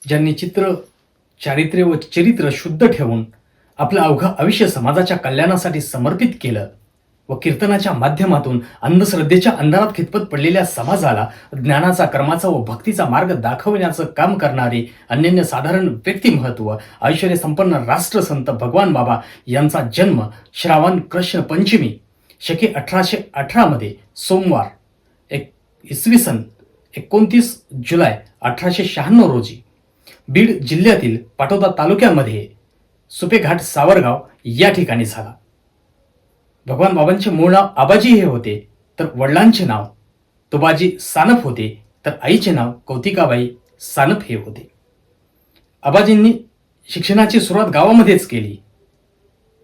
ज्यांनी चारित्र्य व चरित्र शुद्ध ठेवून आपलं अवघं आयुष्य समाजाच्या कल्याणासाठी समर्पित केलं व कीर्तनाच्या माध्यमातून अंधश्रद्धेच्या अंधारात खितपत पडलेल्या समाजाला ज्ञानाचा, कर्माचा व भक्तीचा मार्ग दाखवण्याचं काम करणारे अनन्यसाधारण व्यक्तिमत्व ऐश्वर्य संपन्न राष्ट्रसंत भगवान बाबा यांचा जन्म श्रावण कृष्ण पंचमी शके 1818 मध्ये सोमवार इसवी सन 29 जुलै 1896 रोजी बीड जिल्ह्यातील पाटोदा तालुक्यामध्ये सुपेघाट सावरगाव या ठिकाणी झाला. भगवान बाबांचे मूळ नाव आबाजी हे होते, तर वडिलांचे नाव तुबाजी सानप होते, तर आईचे नाव कौतिकाबाई सानप हे होते. आबाजींनी शिक्षणाची सुरुवात गावामध्येच केली.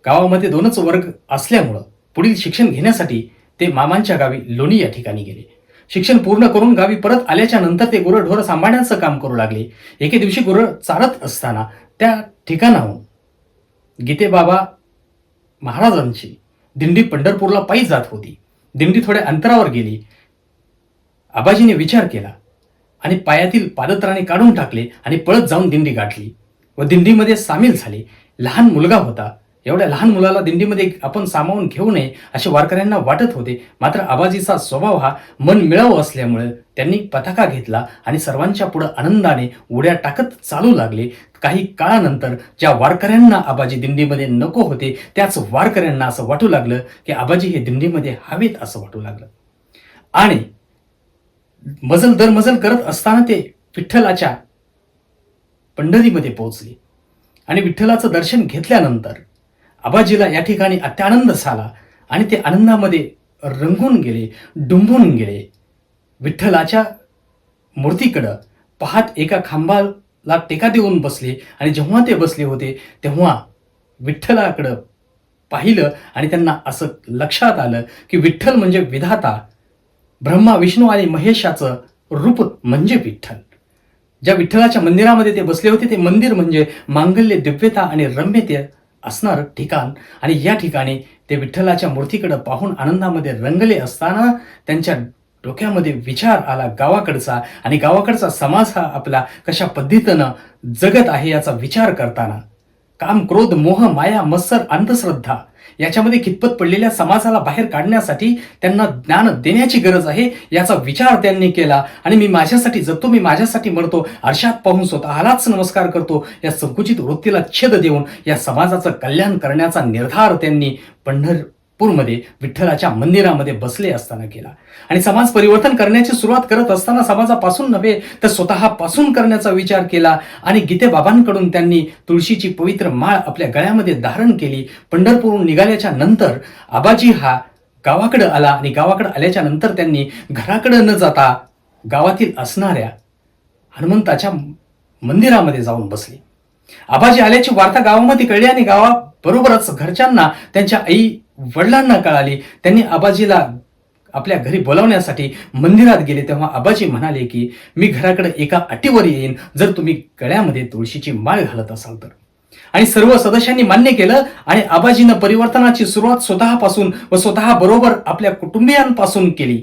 गावामध्ये 2च वर्ग असल्यामुळं पुढील शिक्षण घेण्यासाठी ते मामांच्या गावी लोणी या ठिकाणी गेले. शिक्षण पूर्ण करून गावी परत आल्याच्या नंतर ते गुरंढोरं सांभाळण्याचं काम करू लागले. एके दिवशी गुरं चारत असताना त्या ठिकाणाहून गीतेबाबा महाराजांची दिंडी पंढरपूरला पायी जात होती. दिंडी थोड्या अंतरावर गेली. आबाजीने विचार केला आणि पायातील पादत्राणे काढून टाकले आणि पळत जाऊन दिंडी गाठली व दिंडीमध्ये सामील झाले. लहान मुलगा होता. एवढ्या लहान मुलाला दिंडीमध्ये आपण सामावून घेऊ नये असे वारकऱ्यांना वाटत होते. मात्र आबाजीचा स्वभाव हा मन मिळावं असल्यामुळे त्यांनी पताका घेतला आणि सर्वांच्या पुढे आनंदाने उड्या टाकत चालू लागले. काही काळानंतर ज्या वारकऱ्यांना आबाजी दिंडीमध्ये नको होते त्याच वारकऱ्यांना असं वाटू लागलं की आबाजी हे दिंडीमध्ये हवेत असं वाटू लागलं आणि मजल दर मजल करत असताना ते विठ्ठलाच्या पंढरीमध्ये पोहोचले आणि विठ्ठलाचं दर्शन घेतल्यानंतर आबाजीला या ठिकाणी अत्यानंद झाला आणि ते आनंदामध्ये रंगून गेले, डुंबून गेले. विठ्ठलाच्या मूर्तीकडं पाहत एका खांबाला टेका देऊन बसले आणि जेव्हा ते बसले होते तेव्हा विठ्ठलाकडं पाहिलं आणि त्यांना असं लक्षात आलं की विठ्ठल म्हणजे विधाता, ब्रह्मा विष्णू आणि महेशाचं रूप म्हणजे विठ्ठल. ज्या विठ्ठलाच्या मंदिरामध्ये ते बसले होते ते मंदिर म्हणजे मांगल्य, दिव्यता आणि रम्यते असणार ठिकाण. आणि या ठिकाणी ते विठ्ठलाच्या मूर्तीकडे पाहून आनंदामध्ये रंगले असताना त्यांच्या डोक्यामध्ये विचार आला गावाकडचा आणि गावाकडचा समाज हा आपला कशा पद्धतीनं जगत आहे याचा विचार करताना काम, क्रोध, मोह, माया, मत्सर, अंधश्रद्धा याच्यामध्ये खितपत पडलेल्या समाजाला बाहेर काढण्यासाठी त्यांना ज्ञान देण्याची गरज आहे याचा विचार त्यांनी केला. आणि मी माझ्यासाठी जगतो, मी माझ्यासाठी मरतो, आरशात पाहून स्वतःलाच नमस्कार करतो या संकुचित वृत्तीला छेद देऊन या समाजाचं कल्याण करण्याचा निर्धार त्यांनी पंढरपूरमध्ये विठ्ठलाच्या मंदिरामध्ये बसले असताना केला. आणि समाज परिवर्तन करण्याची सुरुवात करत असताना समाजापासून नव्हे तर स्वतःपासून करण्याचा विचार केला. आणि गीतेबाबांकडून त्यांनी तुळशीची पवित्र माळ आपल्या गळ्यामध्ये धारण केली. पंढरपूरहून निघाल्याच्या नंतर आबाजी हा गावाकडे आला आणि गावाकडे आल्याच्या नंतर त्यांनी घराकडे न जाता गावातील असणाऱ्या हनुमंताच्या मंदिरामध्ये जाऊन बसले. आबाजी आल्याची वार्ता गावामध्ये कळली आणि गावाबरोबरच घरच्यांना, त्यांच्या आई वडिलांना कळाली. त्यांनी आबाजीला आपल्या घरी बोलावण्यासाठी मंदिरात गेले. तेव्हा आबाजी म्हणाले की मी घराकडे एका अटीवर येईन जर तुम्ही गळ्यामध्ये तुळशीची माळ घालत असाल तर. आणि सर्व सदस्यांनी मान्य केलं आणि आबाजीनं परिवर्तनाची सुरुवात स्वतःपासून व स्वतः बरोबर आपल्या कुटुंबियांपासून केली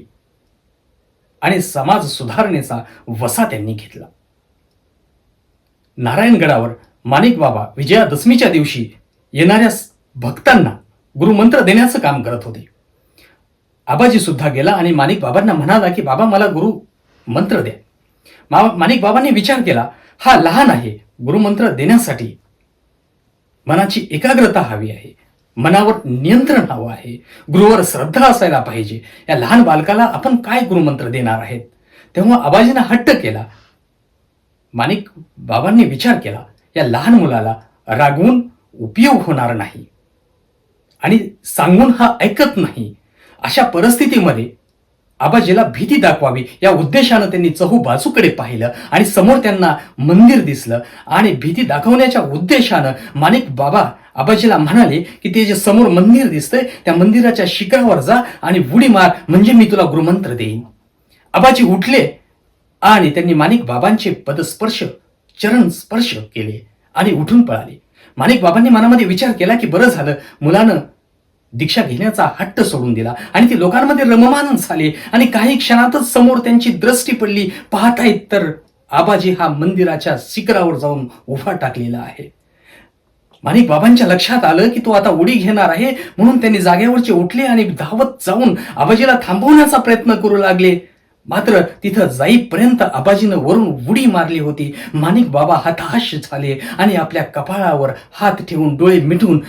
आणि समाज सुधारणेचा वसा त्यांनी घेतला. नारायणगडावर माणिक बाबा विजयादशमीच्या दिवशी येणाऱ्या भक्तांना गुरुमंत्र देण्याचं काम करत होते. आबाजी सुद्धा गेला आणि माणिक बाबांना म्हणाला की बाबा मला गुरु मंत्र द्या. माणिक बाबांनी विचार केला, हा लहान आहे, गुरुमंत्र देण्यासाठी मनाची एकाग्रता हवी आहे, मनावर नियंत्रण हवं आहे, गुरुवर श्रद्धा असायला पाहिजे. या लहान बालकाला आपण काय गुरुमंत्र देणार आहेत. तेव्हा आबाजीनं हट्ट केला. माणिक बाबांनी विचार केला, या लहान मुलाला रागवून उपयोग होणार नाही आणि सांगून हा ऐकत नाही. अशा परिस्थितीमध्ये आबाजीला भीती दाखवावी या उद्देशानं त्यांनी चहूबाजूकडे पाहिलं आणि समोर त्यांना मंदिर दिसलं आणि भीती दाखवण्याच्या उद्देशानं माणिक बाबा आबाजीला म्हणाले की ते जे समोर मंदिर दिसतंय त्या मंदिराच्या शिखरावर जा आणि उडी मार म्हणजे मी तुला गुरुमंत्र देईन. आबाजी उठले आणि त्यांनी माणिक बाबांचे पदस्पर्श, चरण स्पर्श केले आणि उठून पळाले. माणिक बाबांनी मनामध्ये विचार केला की बरं झालं मुलानं दीक्षा घेण्याचा हट्ट सोडून दिला आणि ते लोकांमध्ये रममान झाले आणि काही क्षणातच समोर त्यांची दृष्टी पडली. पाहतायत तर आबाजी हा मंदिराच्या शिखरावर जाऊन उभा टाकलेला आहे. माणिक बाबांच्या लक्षात आलं की तो आता उडी घेणार आहे, म्हणून त्यांनी जागेवरचे उठले आणि धावत जाऊन आबाजीला थांबवण्याचा प्रयत्न करू लागले. मात्र तिथं जाईपर्यंत आबाजीनं वरून उडी मारली होती. माणिक बाबा हताश झाले आणि आपल्या कपाळावर हात ठेवून डोळे मिटून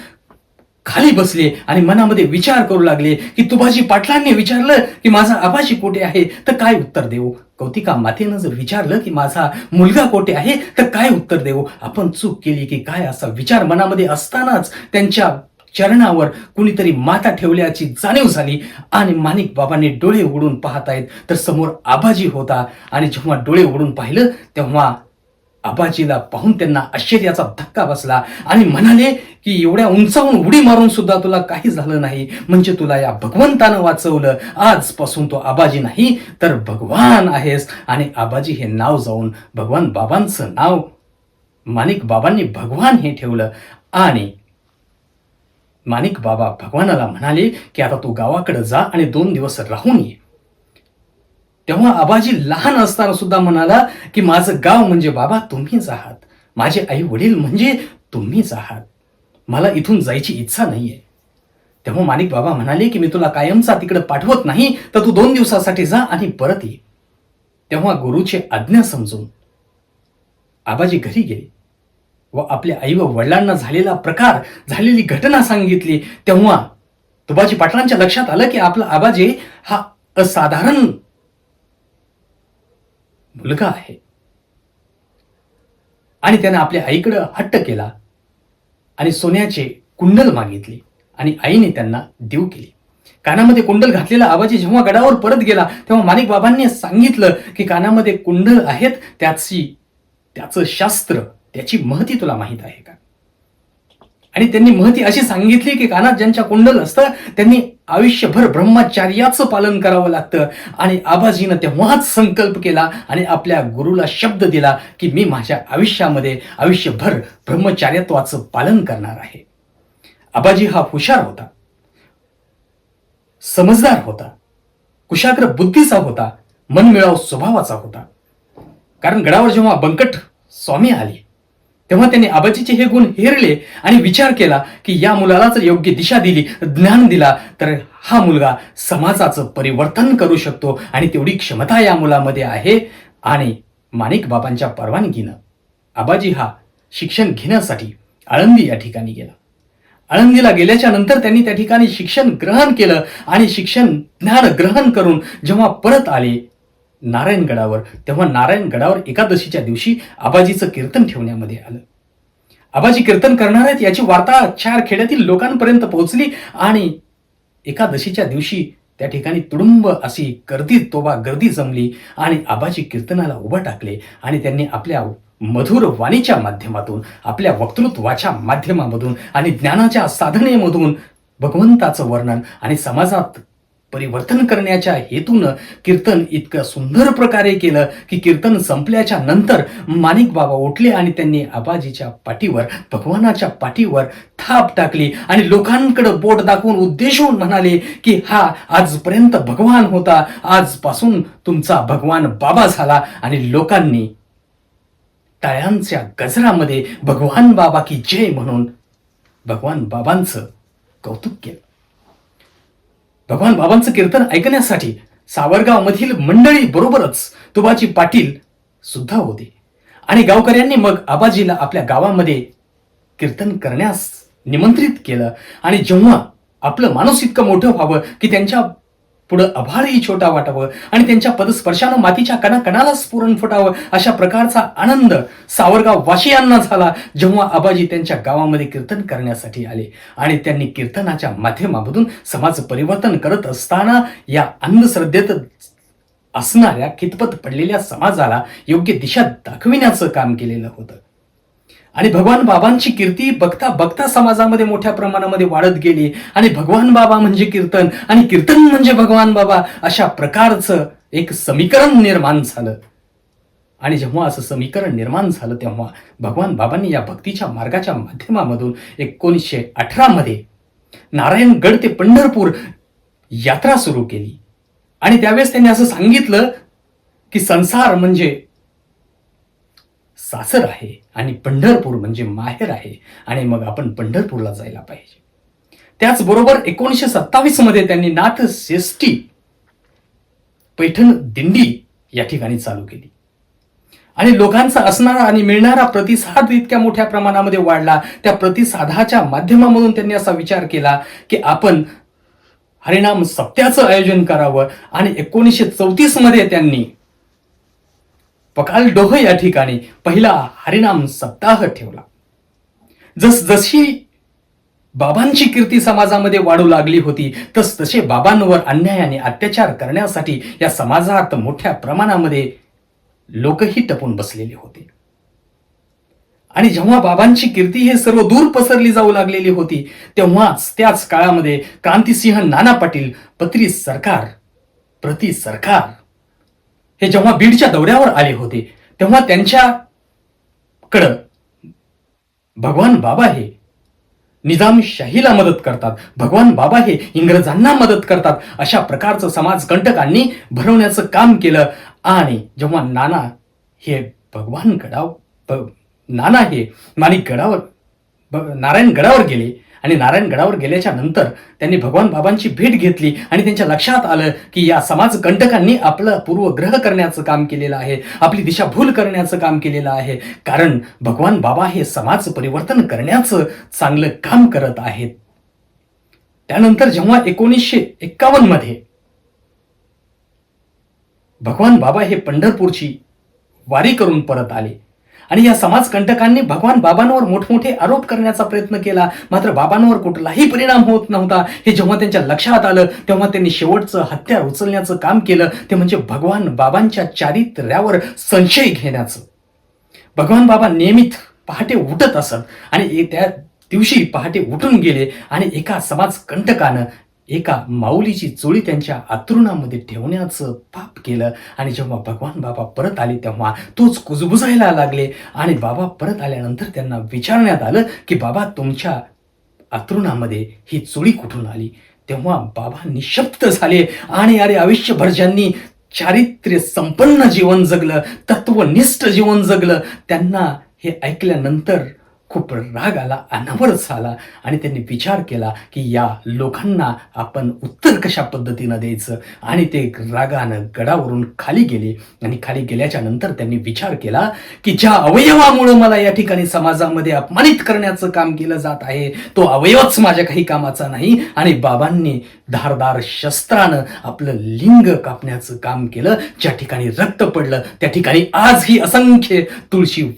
खाली बसले आणि मनामध्ये विचार करू लागले की तुबाजी पाटलांनी विचारलं की माझा आबाजी कोठे आहे, तर काय उत्तर देऊ? कौतिका मातेनं जर विचारलं की माझा मुलगा कोठे आहे, तर काय उत्तर देऊ? आपण चूक केली की काय, असा विचार मनामध्ये असतानाच त्यांच्या चरणावर कुणीतरी माथा ठेवल्याची जाणीव झाली आणि माणिक बाबांनी डोळे उघडून पाहतायत तर समोर आबाजी होता. आणि जेव्हा डोळे उघडून पाहिलं तेव्हा आबाजीला पाहून त्यांना आश्चर्याचा धक्का बसला आणि म्हणाले की एवढ्या उंचावून उडी मारून सुद्धा तुला काही झालं नाही, म्हणजे तुला या भगवंतानं वाचवलं. आजपासून तो आबाजी नाही तर भगवान आहेस. आणि आबाजी हे नाव जाऊन भगवान बाबांचं नाव माणिक बाबांनी भगवान हे ठेवलं. आणि माणिक बाबा भगवानाला म्हणाले की आता तू गावाकडे जा आणि 2 दिवस राहून ये. तेव्हा आबाजी लहान असताना सुद्धा म्हणाला की माझं गाव म्हणजे बाबा तुम्हीच आहात, माझे आई वडील म्हणजे तुम्हीच आहात, मला इथून जायची इच्छा नाहीये. तेव्हा माणिक बाबा म्हणाले की मी तुला कायमचा तिकडे पाठवत नाही, तर तू 2 दिवसासाठी जा आणि परत ये. तेव्हा गुरुची आज्ञा समजून आबाजी घरी गेले व आपल्या आई व वडिलांना झालेला प्रकार, झालेली घटना सांगितली. तेव्हा तुबाजी पाटलांच्या लक्षात आलं की आपला आबाजी हा असाधारण मुलगा आहे. आणि त्याने आपल्या आईकडे हट्ट केला आणि सोन्याचे कुंडल मागितले आणि आईने त्यांना देऊ केली. कानामध्ये कुंडल घातलेला आबाजी जेव्हा गडावर परत गेला तेव्हा माणिक बाबांनी सांगितलं की कानामध्ये कुंडल आहेत, त्याचं शास्त्र, त्याची महती तुला माहित आहे का? आणि त्यांनी महती अशी सांगितली की कानात ज्यांच्या कुंडल असतं त्यांनी आयुष्यभर ब्रह्मचार्याचं पालन करावं लागतं. आणि आबाजीनं तेव्हाच संकल्प केला आणि आपल्या गुरुला शब्द दिला की मी माझ्या आयुष्यामध्ये आयुष्यभर ब्रह्मचार्यत्वाचं पालन करणार आहे. आबाजी हा हुशार होता, समजदार होता, कुशाग्र बुद्धीचा होता, मनमिळाऊ स्वभावाचा होता. कारण गडावर जेव्हा बंकट स्वामी आले तेव्हा त्यांनी आबाजीचे हे गुण हेरले आणि विचार केला की या मुलाला जर योग्य दिशा दिली, ज्ञान दिला, तर हा मुलगा समाजाचं परिवर्तन करू शकतो आणि तेवढी क्षमता या मुलामध्ये आहे. आणि माणिक बाबांच्या परवानगीनं आबाजी हा शिक्षण घेण्यासाठी आळंदी या ठिकाणी गेला. आळंदीला गेल्याच्या नंतर त्यांनी त्या ठिकाणी शिक्षण ग्रहण केलं आणि शिक्षण ज्ञान ग्रहण करून जेव्हा परत आले नारायणगडावर, तेव्हा नारायणगडावर एकादशीच्या दिवशी आबाजीचं कीर्तन ठेवण्यामध्ये आलं. आबाजी कीर्तन करणार आहेत याची वार्ता 4 खेड्यातील लोकांपर्यंत पोहोचली आणि एकादशीच्या दिवशी त्या ठिकाणी तुडुंब अशी गर्दी जमली आणि आबाजी कीर्तनाला उभं टाकले. आणि त्यांनी आपल्या मधुर वाणीच्या माध्यमातून, आपल्या वक्तृत्वाच्या माध्यमामधून आणि ज्ञानाच्या साधनेमधून भगवंताचं वर्णन आणि समाजात परिवर्तन करण्याच्या हेतूनं कीर्तन इतकं सुंदर प्रकारे केलं की कीर्तन संपल्याच्या नंतर माणिक बाबा उठले आणि त्यांनी आबाजीच्या पाठीवर, भगवानाच्या पाठीवर थाप टाकली आणि लोकांकडे बोट दाखवून उद्देशून म्हणाले की हा आजपर्यंत भगवान होता, आजपासून तुमचा भगवान बाबा झाला. आणि लोकांनी टाळ्यांच्या गजरामध्ये भगवान बाबा की जय म्हणून भगवान बाबांचं कौतुक केलं. भगवान बाबांचं कीर्तन ऐकण्यासाठी सावरगाव मधील मंडळी बरोबरच तुबाजी पाटील सुद्धा होते. आणि गावकऱ्यांनी मग आबाजीला आपल्या गावामध्ये कीर्तन करण्यास निमंत्रित केलं. आणि जेव्हा आपलं माणूस इतकं मोठं व्हावं की त्यांच्या पुढं आभाळही छोटा वाटावं आणि त्यांच्या पदस्पर्शानं मातीच्या कणाकणाला स्फुरण फुटावं, अशा प्रकारचा आनंद सावरगाव वासियांना झाला जेव्हा आबाजी त्यांच्या गावामध्ये कीर्तन करण्यासाठी आले. आणि त्यांनी कीर्तनाच्या माध्यमामधून समाज परिवर्तन करत असताना या अंधश्रद्धेत असणाऱ्या खितपत पडलेल्या समाजाला योग्य दिशा दाखविण्याचं काम केलेलं होतं. आणि भगवान बाबांची कीर्ती बघता बघता समाजामध्ये मोठ्या प्रमाणामध्ये वाढत गेली. आणि भगवान बाबा म्हणजे कीर्तन आणि कीर्तन म्हणजे भगवान बाबा, अशा प्रकारचं एक समीकरण निर्माण झालं. आणि जेव्हा असं समीकरण निर्माण झालं तेव्हा भगवान बाबांनी या भक्तीच्या मार्गाच्या माध्यमामधून 1918 मध्ये नारायणगड ते पंढरपूर यात्रा सुरू केली. आणि त्यावेळेस त्यांनी असं सांगितलं की संसार म्हणजे सासर आहे आणि पंढरपूर म्हणजे माहेर आहे आणि मग आपण पंढरपूरला जायला पाहिजे. त्याचबरोबर 1927 मध्ये त्यांनी नाथ षष्ठी पैठण दिंडी या ठिकाणी चालू केली आणि लोकांचा असणारा आणि मिळणारा प्रतिसाद इतक्या मोठ्या प्रमाणामध्ये वाढला. त्या प्रतिसादाच्या माध्यमामधून त्यांनी असा विचार केला की आपण हरिनाम सप्त्याचं आयोजन करावं आणि 1934 मध्ये त्यांनी पकालडोह या ठिकाणी पहिला हरिनाम सप्ताह ठेवला. जशी बाबांची कीर्ती समाजामध्ये वाढू लागली होती तसे बाबांवर अन्याय आणि अत्याचार करण्यासाठी या समाजात मोठ्या प्रमाणामध्ये लोकही टपून बसलेले होते. आणि जेव्हा बाबांची कीर्ती हे सर्व दूर पसरली जाऊ लागलेली होती तेव्हाच त्याच काळामध्ये क्रांतिसिंह नाना पाटील प्रति सरकार हे जेव्हा बीडच्या दौऱ्यावर आले होते तेव्हा त्यांच्याकडं भगवान बाबा हे निजामशाहीला मदत करतात, भगवान बाबा हे इंग्रजांना मदत करतात, अशा प्रकारचं समाजकंटकांनी भरवण्याचं काम केलं. आणि जेव्हा नाना हे नाना हे नारायणगडावर गेले आणि नारायणगडावर गेल्याच्या नंतर त्यांनी भगवान बाबांची भेट घेतली आणि त्यांच्या लक्षात आलं की या समाजकंटकांनी आपलं पूर्वग्रह करण्याचं काम केलेलं आहे, आपली दिशाभूल करण्याचं काम केलेलं आहे, कारण भगवान बाबा हे समाज परिवर्तन करण्याचं चांगलं काम करत आहेत. त्यानंतर जेव्हा 1951 मध्ये भगवान बाबा हे पंढरपूरची वारी करून परत आले आणि या समाजकंटकांनी भगवान बाबांवर मोठमोठे आरोप करण्याचा प्रयत्न केला, मात्र बाबांवर कुठलाही परिणाम होत नव्हता. हे जेव्हा त्यांच्या लक्षात आलं तेव्हा त्यांनी शेवटचं हत्यार उचलण्याचं काम केलं, ते म्हणजे भगवान बाबांच्या चारित्र्यावर संशय घेण्याचं. भगवान बाबा नियमित पहाटे उठत असत आणि त्या दिवशी पहाटे उठून गेले आणि एका समाजकंटकानं एका माऊलीची चोळी त्यांच्या अंथरुणामध्ये ठेवण्याचं पाप केलं. आणि जेव्हा भगवान बाबा परत आले तेव्हा तोच कुजबुजायला लागले आणि बाबा परत आल्यानंतर त्यांना विचारण्यात आलं की बाबा तुमच्या अंथरुणामध्ये ही चोळी कुठून आली. तेव्हा बाबा निशब्द झाले आणि अरे आयुष्यभर ज्यांनी चारित्र्य संपन्न जीवन जगलं, तत्वनिष्ठ जीवन जगलं, त्यांना हे ऐकल्यानंतर खूप राग आला, अनावरच आला आणि त्यांनी विचार केला की या लोकांना आपण उत्तर कशा पद्धतीनं द्यायचं. आणि ते रागानं गडावरून खाली गेले आणि खाली गेल्याच्या नंतर त्यांनी विचार केला की ज्या अवयवामुळे मला या ठिकाणी समाजामध्ये अपमानित करण्याचं काम केलं जात आहे तो अवयवच माझ्या काही कामाचा नाही. आणि बाबांनी धारदार शस्त्रानं आपलं लिंग कापण्याचं काम केलं. ज्या ठिकाणी रक्त पडलं त्या ठिकाणी आजही असंख्य तुळशी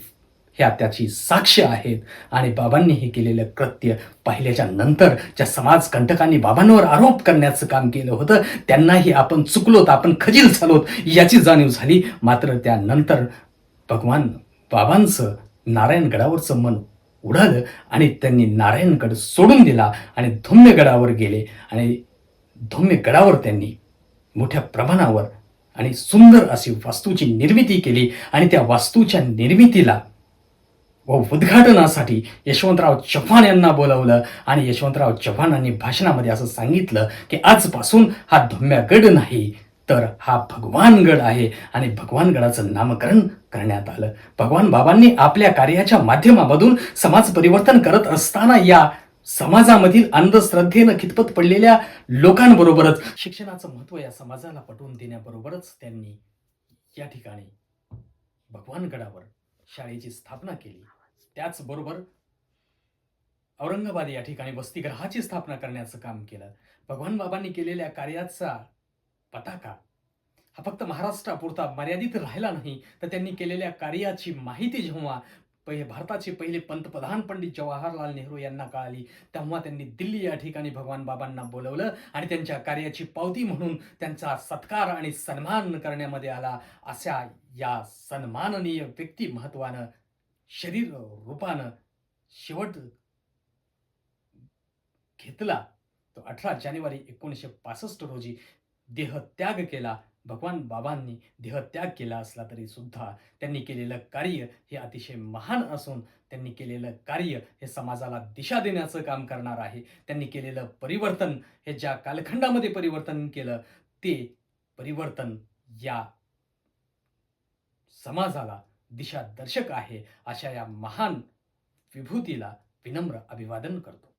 ह्या त्याची साक्ष आहेत. आणि बाबांनी हे केलेलं कृत्य पाहिल्याच्या नंतर ज्या समाजकंटकांनी बाबांवर आरोप करण्याचं काम केलं होतं त्यांनाही आपण चुकलोत, आपण खजील झालोत याची जाणीव झाली. मात्र त्यानंतर भगवान बाबांचं नारायणगडावरचं मन उडालं आणि त्यांनी नारायणगड सोडून दिला आणि धुम्यगडावर गेले आणि धुम्यगडावर त्यांनी मोठ्या प्रमाणावर आणि सुंदर अशी वास्तूची निर्मिती केली आणि त्या वास्तूच्या निर्मितीला व उद्घाटनासाठी यशवंतराव चव्हाण यांना बोलावलं आणि यशवंतराव चव्हाणांनी भाषणामध्ये असं सांगितलं की आजपासून हा धुम्यागड नाही तर हा भगवानगड आहे आणि भगवानगडाचं नामकरण करण्यात आलं. भगवान बाबांनी आपल्या कार्याच्या माध्यमामधून समाज परिवर्तन करत असताना या समाजामधील अंधश्रद्धेनं खितपत पडलेल्या लोकांबरोबरच शिक्षणाचं महत्त्व या समाजाला पटवून देण्याबरोबरच त्यांनी या ठिकाणी भगवानगडावर शाळेची स्थापना केली. त्याचबरोबर औरंगाबाद या ठिकाणी वसतिगृहाची स्थापना करण्याचं काम केलं. भगवान बाबांनी केलेल्या कार्याचा पताका हा फक्त महाराष्ट्रापुरता मर्यादित राहिला नाही, तर त्यांनी केलेल्या कार्याची माहिती जेव्हा भारताचे पहिले पंतप्रधान पंडित जवाहरलाल नेहरू यांना कळाली तेव्हा त्यांनी दिल्ली या ठिकाणी भगवान बाबांना बोलवलं आणि त्यांच्या कार्याची पावती म्हणून त्यांचा सत्कार आणि सन्मान करण्यामध्ये आला. अशा या सन्माननीय व्यक्तिमत्वानं शरीर रूपानं शेवट घेतला. तो 18 जानेवारी 1965 रोजी देहत्याग केला. भगवान बाबांनी देहत्याग केला असला तरी सुद्धा त्यांनी केलेलं कार्य हे अतिशय महान असून त्यांनी केलेलं कार्य हे समाजाला दिशा देण्याचं काम करणार आहे. त्यांनी केलेलं परिवर्तन हे ज्या कालखंडामध्ये परिवर्तन केलं ते परिवर्तन या समाजाला दिशादर्शक आहे अशा या महान विभूतीला विनम्र अभिवादन करतो.